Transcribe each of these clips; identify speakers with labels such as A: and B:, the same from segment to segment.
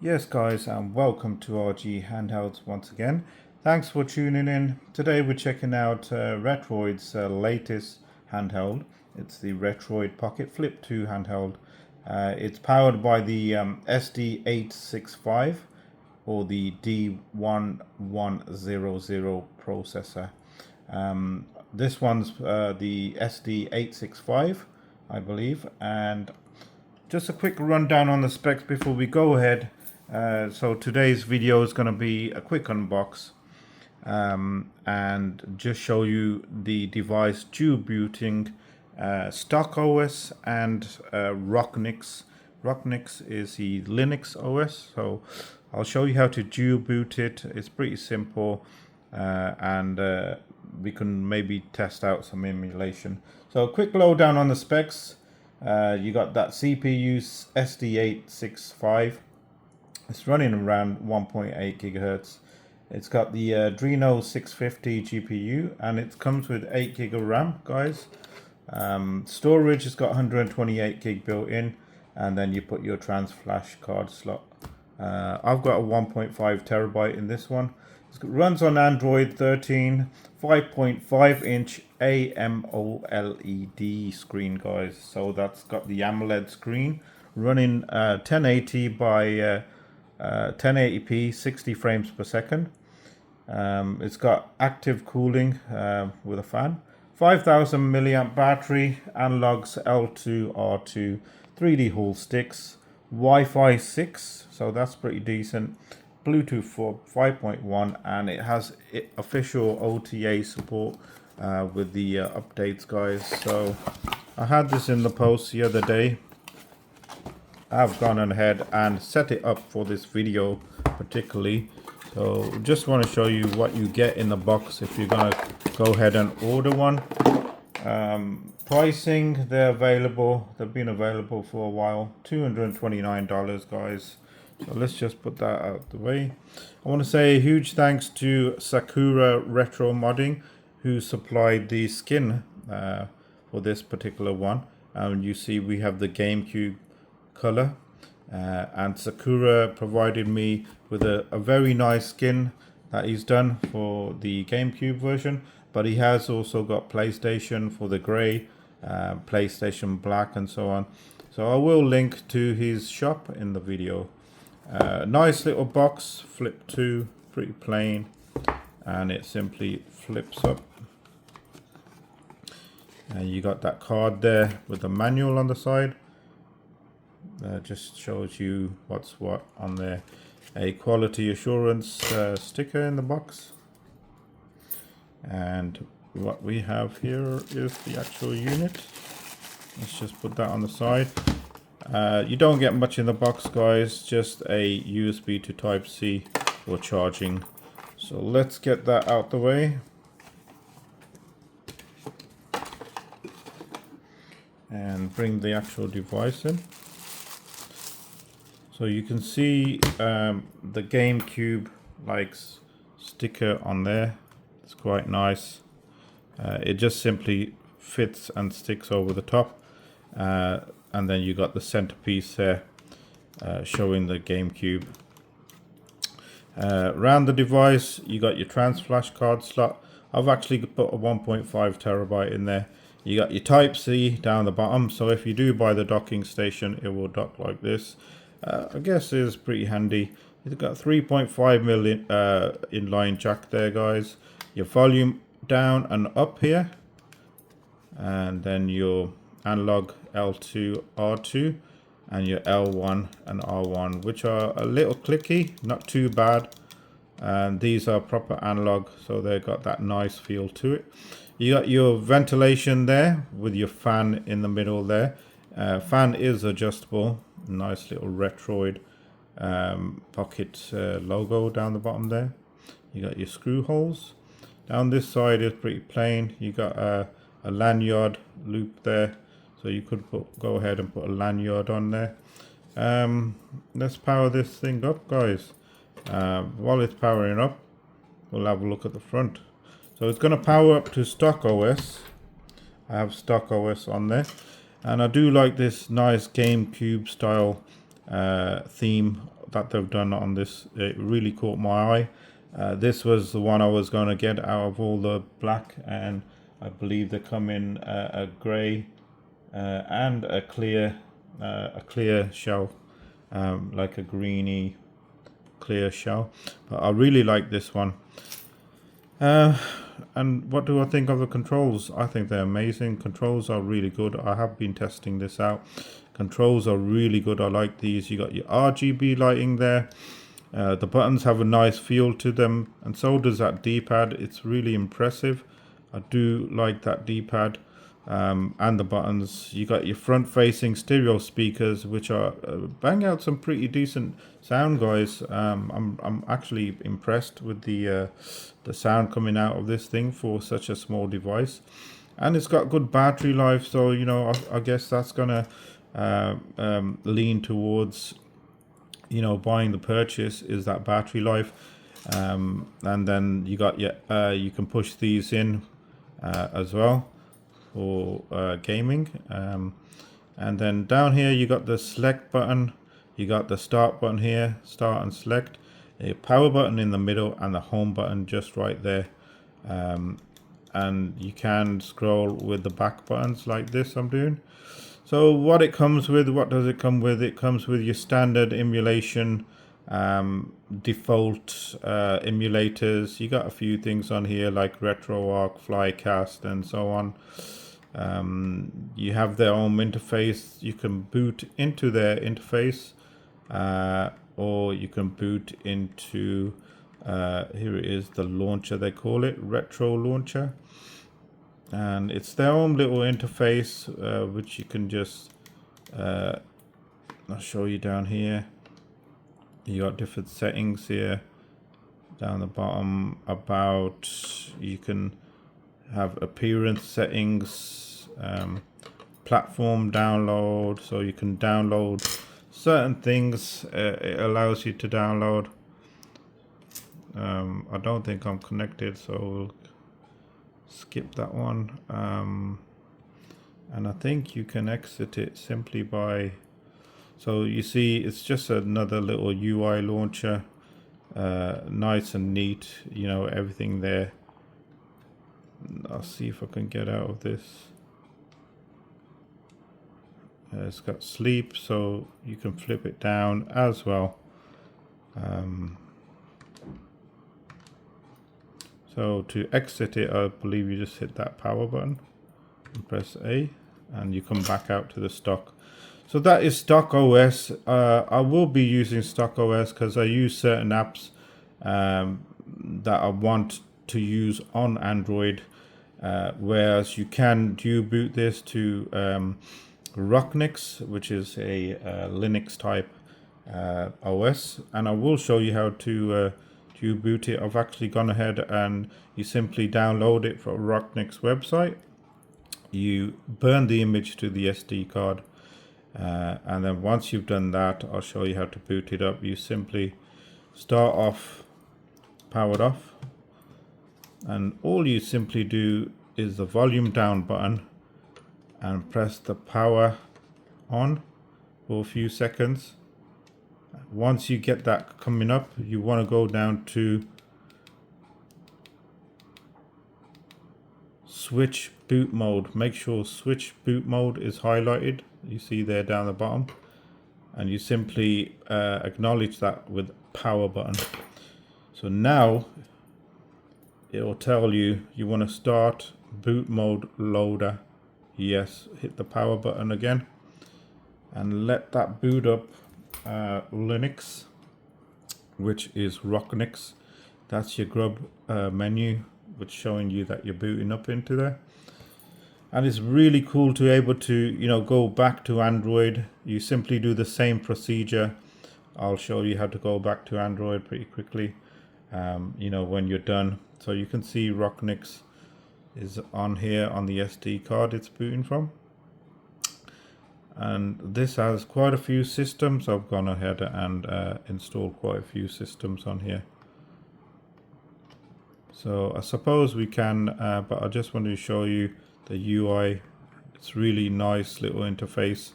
A: Yes guys, and welcome to RG Handhelds once again. Thanks for tuning in. Today we're checking out Retroid's latest handheld. It's the Retroid Pocket Flip 2 handheld. It's powered by the SD865 or the D1100 processor. This one's the SD865, I believe, and just a quick rundown on the specs before we go ahead. So today's video is going to be a quick unbox and just show you the device dual booting stock OS and Rocknix. Rocknix is the Linux OS, so I'll show you how to dual boot it. It's pretty simple, and we can maybe test out some emulation. So a quick lowdown on the specs. You got that CPU SD865. It's running around 1.8 gigahertz. It's got the Adreno 650 GPU, and it comes with 8 gig of RAM, guys. Storage has got 128 gig built in, and then you put your trans flash card slot. I've got a 1.5 terabyte in this one. It runs on Android 13, 5.5 inch AMOLED screen, guys. So that's got the AMOLED screen running 1080 by 1080p, 60 frames per second. It's got active cooling with a fan. 5000 milliamp battery, analogs L2, R2, 3D Hall sticks, Wi-Fi 6, so that's pretty decent. Bluetooth 5.1, and it has official OTA support with the updates, guys. So I had this in the post the other day. I've gone ahead and set it up for this video particularly. So just want to show you what you get in the box if you're gonna go ahead and order one. Pricing, they're available. They've been available for a while. $229, guys. So let's just put that out of the way. I want to say a huge thanks to Sakura Retro Modding, who supplied the skin for this particular one. And you see we have the GameCube color, and Sakura provided me with a very nice skin that he's done for the GameCube version, but he has also got PlayStation for the gray, PlayStation black, and so on. So I will link to his shop in the video. Nice little box, flip 2, pretty plain, and it simply flips up. And you got that card there with the manual on the side. Just shows you what's what on there. A quality assurance sticker in the box. And what we have here is the actual unit. Let's just put that on the side. You don't get much in the box, guys, just a USB to Type-C for charging. So let's get that out the way. And bring the actual device in. So you can see the GameCube likes sticker on there. It's quite nice. It just simply fits and sticks over the top. And then you got the centerpiece there showing the GameCube. Around the device, you got your trans flash card slot. I've actually put a 1.5 terabyte in there. You got your Type-C down the bottom. So if you do buy the docking station, it will dock like this. I guess it's pretty handy. It's got 3.5 million inline jack there, guys. Your volume down and up here, and then your analog L2, R2, and your L1 and R1, which are a little clicky, not too bad. And these are proper analog, so they've got that nice feel to it. You got your ventilation there with your fan in the middle there. Fan is adjustable. Nice little Retroid Pocket logo down the bottom there. You got your screw holes. Down this side is pretty plain. You got a lanyard loop there, so you could go ahead and put a lanyard on there. Let's power this thing up, guys. While it's powering up, we'll have a look at the front. So it's going to power up to stock OS. I have stock OS on there. And I do like this nice GameCube style theme that they've done on this. It really caught my eye. This was the one I was going to get out of all the black, and I believe they come in a grey and a clear shell, like a greeny clear shell. But I really like this one. And what do I think of the controls? I think they're amazing. Controls are really good. I have been testing this out. Controls are really good. I like these. You got your RGB lighting there. The buttons have a nice feel to them, and so does that D-pad. It's really impressive. I do like that D-pad. And the buttons. You got your front-facing stereo speakers, which are bang out some pretty decent sound, guys. I'm actually impressed with the sound coming out of this thing for such a small device, and it's got good battery life. So you know, I guess that's gonna lean towards, you know, buying the purchase is that battery life. And then you got your you can push these in as well for gaming. And then down here you got the select button, you got the start button here, start and select, a power button in the middle, and the home button just right there. And you can scroll with the back buttons like this I'm doing. So what it comes with, what does it come with? It comes with your standard emulation, default emulators. You got a few things on here like RetroArch, Flycast, and so on. You have their own interface. You can boot into their interface, or you can boot into here it is, the launcher they call it, Retro Launcher. And it's their own little interface, which you can just I'll show you down here. You got different settings here down the bottom. About, you can have appearance settings, platform download, so you can download certain things. It allows you to download. I don't think I'm connected, so we'll skip that one. And I think you can exit it simply by, so you see it's just another little UI launcher, nice and neat, you know, everything there. I'll see if I can get out of this. It's got sleep, so you can flip it down as well. So to exit it, I believe you just hit that power button and press A, and you come back out to the stock. So that is stock OS. I will be using stock OS because I use certain apps that I want to use on Android, whereas you can boot this to Rocknix, which is a Linux type OS, and I will show you how to boot it. I've actually gone ahead and you simply download it from Rocknix website. You burn the image to the SD card, and then once you've done that, I'll show you how to boot it up. You simply start off powered off, and all you simply do is the volume down button and press the power on for a few seconds. Once you get that coming up, you want to go down to switch boot mode. Make sure switch boot mode is highlighted. You see there down the bottom, and you simply acknowledge that with power button. So now it will tell you want to start boot mode loader. Yes, hit the power button again and let that boot up Linux, which is Rocknix. That's your grub menu, which showing you that you're booting up into there. And it's really cool to be able to, you know, go back to Android. You simply do the same procedure. I'll show you how to go back to Android pretty quickly, you know, when you're done. So you can see Rocknix is on here on the SD card it's booting from. And this has quite a few systems. I've gone ahead and installed quite a few systems on here. So I suppose we can, but I just wanted to show you the UI. It's really nice little interface.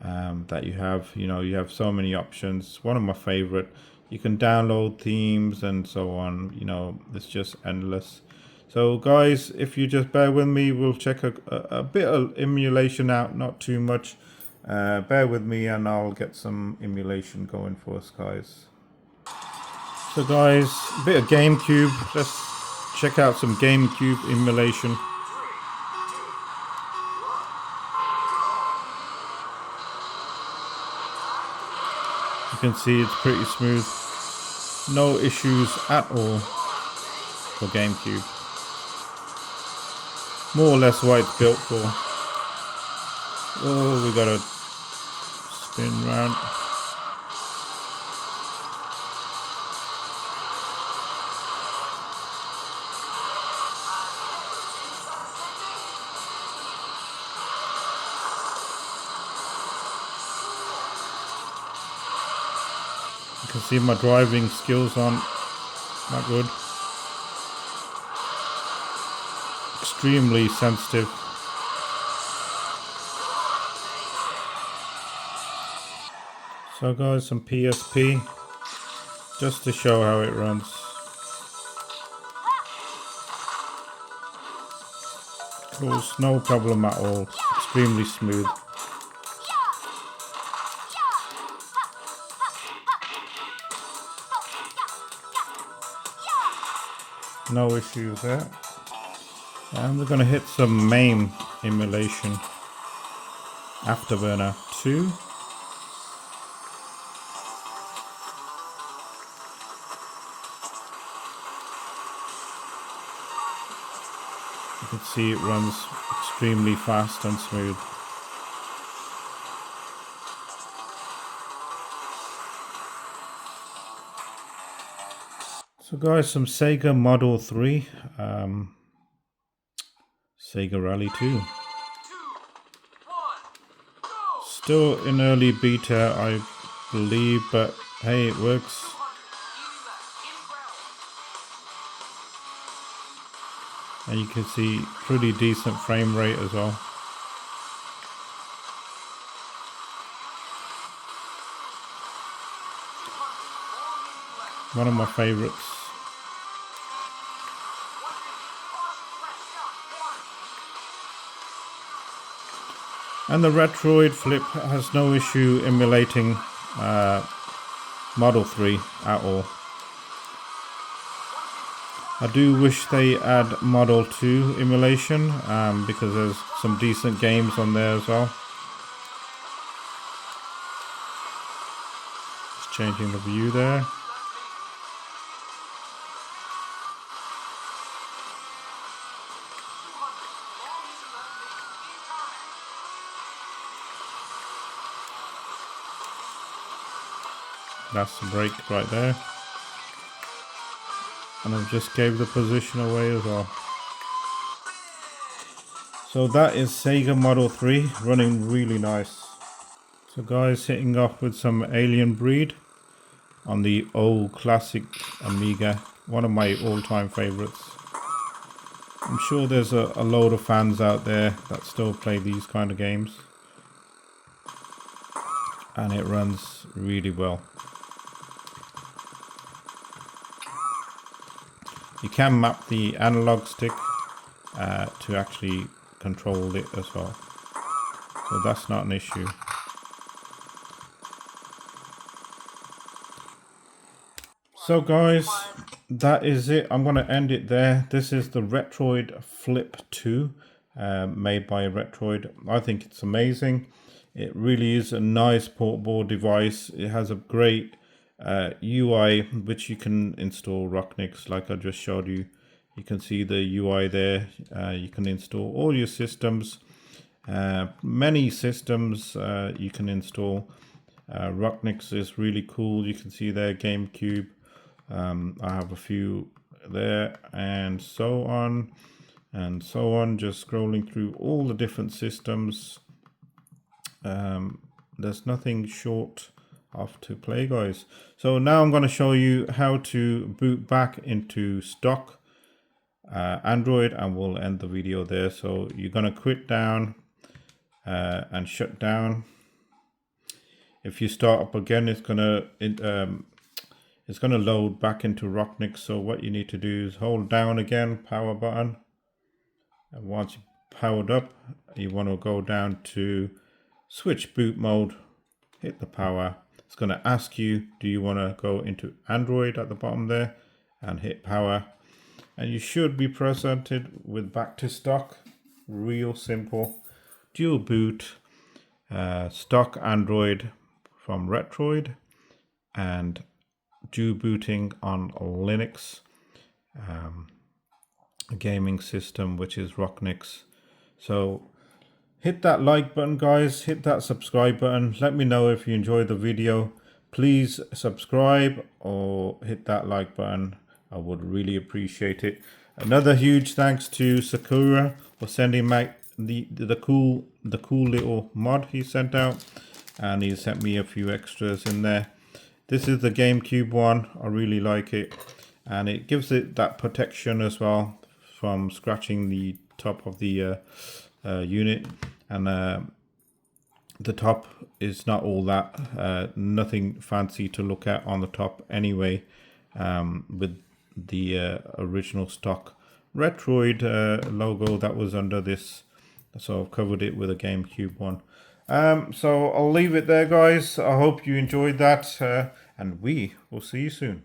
A: that you have. You know, you have so many options. One of my favorite. You can download themes and so on. You know, it's just endless. So guys, if you just bear with me, we'll check a bit of emulation out, not too much. Bear with me and I'll get some emulation going for us, guys. So guys, a bit of GameCube. Let's check out some GameCube emulation. You can see it's pretty smooth. No issues at all for GameCube. More or less what it's built for. Oh, we gotta spin round. You can see my driving skills aren't that good. Extremely sensitive. So guys, some PSP, just to show how it runs. Of course, no problem at all, extremely smooth. No issues there. And we're going to hit some MAME emulation. Afterburner 2. You can see it runs extremely fast and smooth. So guys, some Sega Model 3. Sega Rally 2. Still in early beta, I believe, but hey, it works. And you can see pretty decent frame rate as well. One of my favorites. And the Retroid Flip has no issue emulating Model 3 at all. I do wish they add Model 2 emulation because there's some decent games on there as well. Just changing the view there. That's the brake right there. And I've just gave the position away as well. So that is Sega Model 3 running really nice. So guys, hitting off with some Alien Breed on the old classic Amiga. One of my all-time favorites. I'm sure there's a load of fans out there that still play these kind of games. And it runs really well. You can map the analog stick to actually control it as well. So that's not an issue. So guys, that is it. I'm going to end it there. This is the Retroid Flip 2 made by Retroid. I think it's amazing. It really is a nice portable device. It has a great UI, which you can install Rocknix like I just showed you. You can see the UI there. You can install all your systems. Many systems you can install. Rocknix is really cool. You can see there GameCube. I have a few there and so on and so on. Just scrolling through all the different systems. There's nothing short of to play, guys. So now I'm going to show you how to boot back into stock Android, and we'll end the video there. So you're going to quit down and shut down. If you start up again, it's gonna load back into Rocknix. So what you need to do is hold down again, power button, and once you powered up, you want to go down to switch boot mode, hit the power. It's going to ask you, do you want to go into Android at the bottom there, and hit power, and you should be presented with back to stock. Real simple, dual boot, stock Android from Retroid, and dual booting on Linux, a gaming system which is Rocknix. So hit that like button, guys, hit that subscribe button. Let me know if you enjoyed the video. Please subscribe or hit that like button. I would really appreciate it. Another huge thanks to Sakura for sending back the cool little mod he sent out, and he sent me a few extras in there. This is the GameCube one. I really like it, and it gives it that protection as well from scratching the top of the unit, and the top is not all that, nothing fancy to look at on the top anyway, with the original stock Retroid logo that was under this. So I've covered it with a GameCube one. So I'll leave it there, guys. I hope you enjoyed that, and we will see you soon.